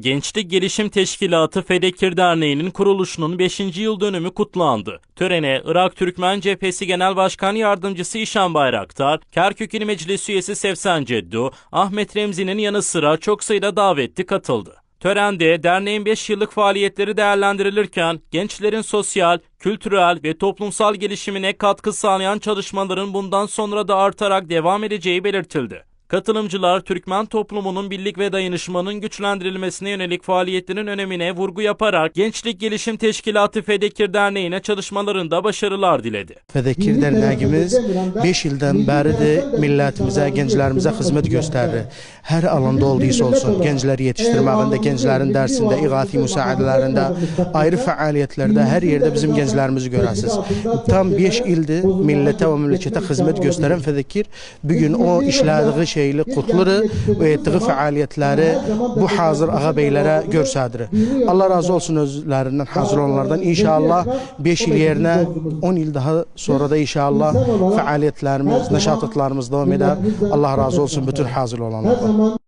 Gençlik Gelişim Teşkilatı Fedekir Derneği'nin kuruluşunun 5. yıl dönümü kutlandı. Törene Irak Türkmen Cephesi Genel Başkan Yardımcısı İşan Bayraktar, Kerkük İl Meclis Üyesi Sevsen Ceddu, Ahmet Remzi'nin yanı sıra çok sayıda davetli katıldı. Törende derneğin 5 yıllık faaliyetleri değerlendirilirken gençlerin sosyal, kültürel ve toplumsal gelişimine katkı sağlayan çalışmaların bundan sonra da artarak devam edeceği belirtildi. Katılımcılar, Türkmen toplumunun birlik ve dayanışmanın güçlendirilmesine yönelik faaliyetlerin önemine vurgu yaparak Gençlik Gelişim Teşkilatı Fedekir Derneği'ne çalışmalarında başarılar diledi. Fedekir Derneğimiz 5 yıldan beridir milletimize, gençlerimize hizmet gösterir. Her alanda olduysa olsun, gençleri yetiştirmekinde, gençlerin dersinde, igathi müsaadelerinde, ayrı faaliyetlerde her yerde bizim gençlerimizi görürsünüz. Tam 5 ildir millete ve memlekete hizmet gösteren Fedekir bugün o işlediği şeyli kutları ve ettiği faaliyetleri bu hazır ağabeylere gösterdir. Allah razı olsun özlerinden, hazır olanlardan. İnşallah 5 yıl yerine 10 yıl daha sonra da inşallah faaliyetlerimiz, neşatatlarımız devam eder. Allah razı olsun bütün hazır olanlardan.